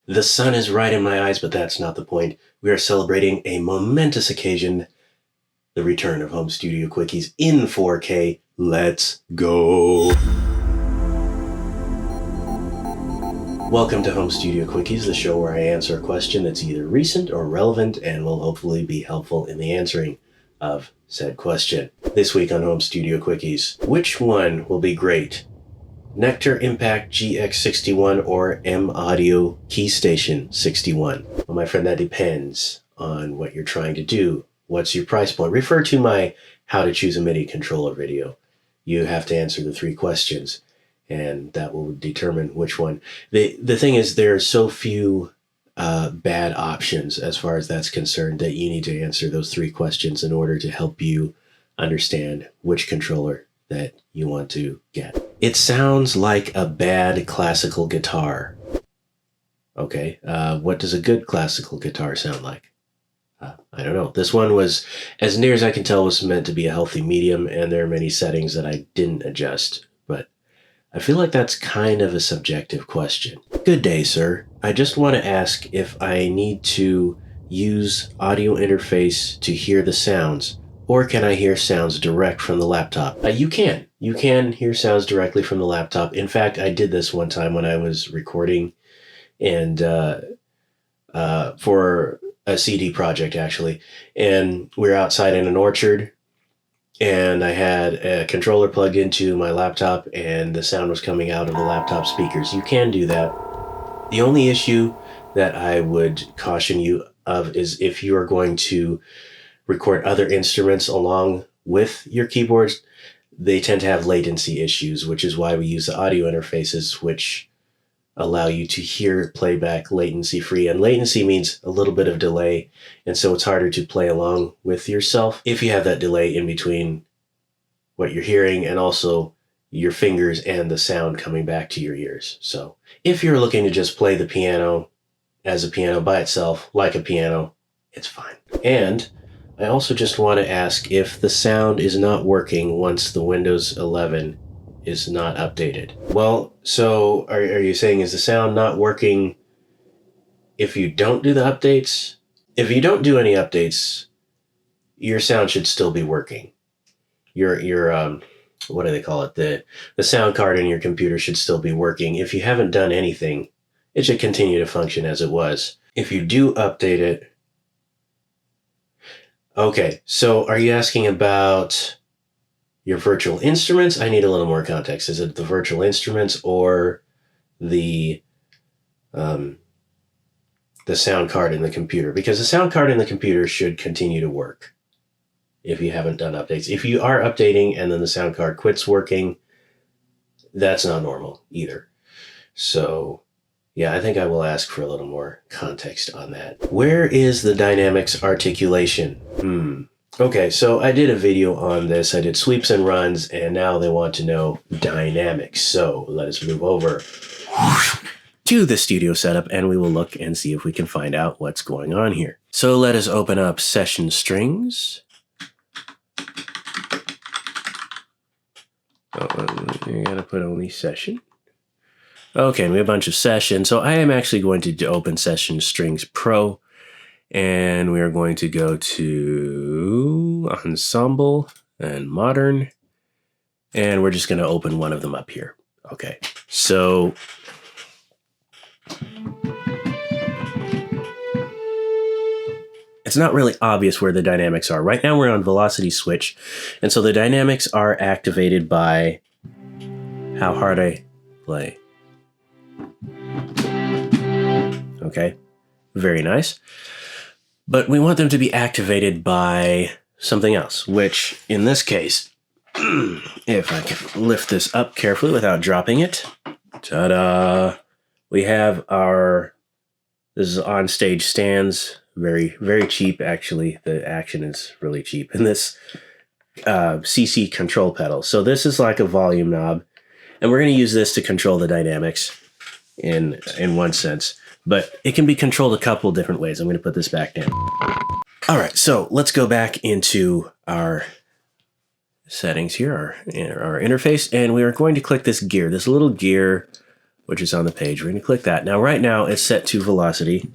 The sun is right in my eyes, but that's not the point. We are celebrating a momentous occasion, the return of Home Studio Quickies in 4K. Let's go! Welcome to Home Studio Quickies, the show where I answer a question that's either recent or relevant and will hopefully be helpful in the answering of said question. This week on Home Studio Quickies, which one will be great? Nektar Impact GX61 or M-Audio Keystation 61? Well, my friend, that depends on what you're trying to do. What's your price point? Refer to my How to Choose a MIDI Controller video. You have to answer the 3 questions, and that will determine which one. The thing is, there are so few bad options as far as that's concerned that you need to answer those 3 questions in order to help you understand which controller that you want to get. It sounds like a bad classical guitar. Okay, what does a good classical guitar sound like? I don't know. This one was, as near as I can tell, was meant to be a healthy medium, and there are many settings that I didn't adjust, but I feel like that's kind of a subjective question. Good day, sir. I just want to ask if I need to use audio interface to hear the sounds, or can I hear sounds direct from the laptop? You can. You can hear sounds directly from the laptop. In fact, I did this one time when I was recording and for a CD project, actually. And we were outside in an orchard, and I had a controller plugged into my laptop, and the sound was coming out of the laptop speakers. You can do that. The only issue that I would caution you of is if you are going to record other instruments along with your keyboards, they tend to have latency issues, which is why we use the audio interfaces, which allow you to hear playback latency free. And latency means a little bit of delay, and so it's harder to play along with yourself if you have that delay in between what you're hearing and also your fingers and the sound coming back to your ears. So if you're looking to just play the piano as a piano by itself, like a piano, it's fine. And I also just want to ask if the sound is not working once the Windows 11 is not updated. Well, so are you saying is the sound not working if you don't do the updates? If you don't do any updates, your sound should still be working. Your what do they call it? The sound card in your computer should still be working. If you haven't done anything, it should continue to function as it was. If you do update it, okay, so are you asking about your virtual instruments? I need a little more context. Is it the virtual instruments or the sound card in the computer? Because the sound card in the computer should continue to work if you haven't done updates. If you are updating and then the sound card quits working, that's not normal either. So yeah, I think I will ask for a little more context on that. Where is the dynamics articulation? Okay, so I did a video on this. I did sweeps and runs, and now they want to know dynamics. So let us move over to the studio setup, and we will look and see if we can find out what's going on here. So let us open up session strings. You gotta put only session. Okay, we have a bunch of sessions. So I am actually going to open Session Strings Pro, and we are going to go to Ensemble and Modern, and we're just going to open one of them up here. Okay, so it's not really obvious where the dynamics are. Right now we're on velocity switch, and so the dynamics are activated by how hard I play. Okay, very nice. But we want them to be activated by something else, which in this case, if I can lift this up carefully without dropping it, ta-da, we have this is on stage stands, very, very cheap actually. The action is really cheap. And this CC control pedal. So this is like a volume knob, and we're going to use this to control the dynamics in one sense. But it can be controlled a couple different ways. I'm going to put this back down. All right, so let's go back into our settings here, our interface, and we are going to click this gear, this little gear which is on the page. We're going to click that. Now, right now, it's set to velocity,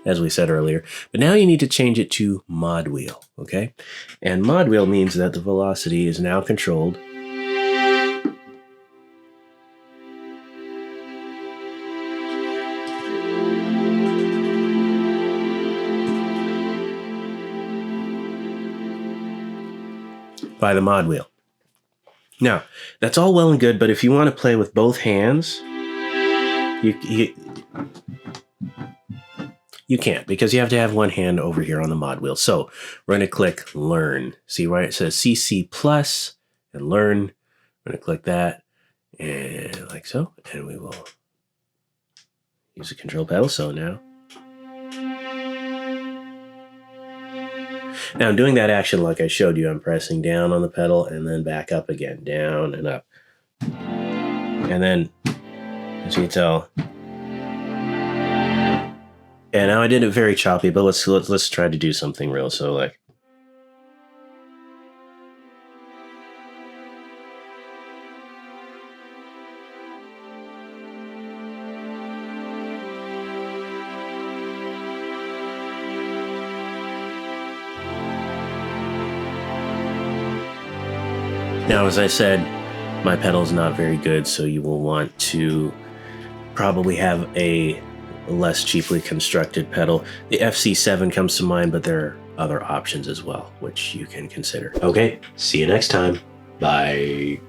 as we said earlier. But now you need to change it to mod wheel, okay? And mod wheel means that the velocity is now controlled by the mod wheel. Now, that's all well and good, but if you want to play with both hands, you can't, because you have to have one hand over here on the mod wheel. So we're going to click Learn. See right? It says CC Plus and Learn. We're going to click that, and like so, and we will use the control pedal. So now I'm doing that action like I showed you. I'm pressing down on the pedal and then back up again, down and up. And then, as you can tell, and now I did it very choppy, but let's try to do something real. So like, now, as I said, my pedal is not very good, so you will want to probably have a less cheaply constructed pedal. The FC7 comes to mind, but there are other options as well, which you can consider. Okay, see you next time. Bye.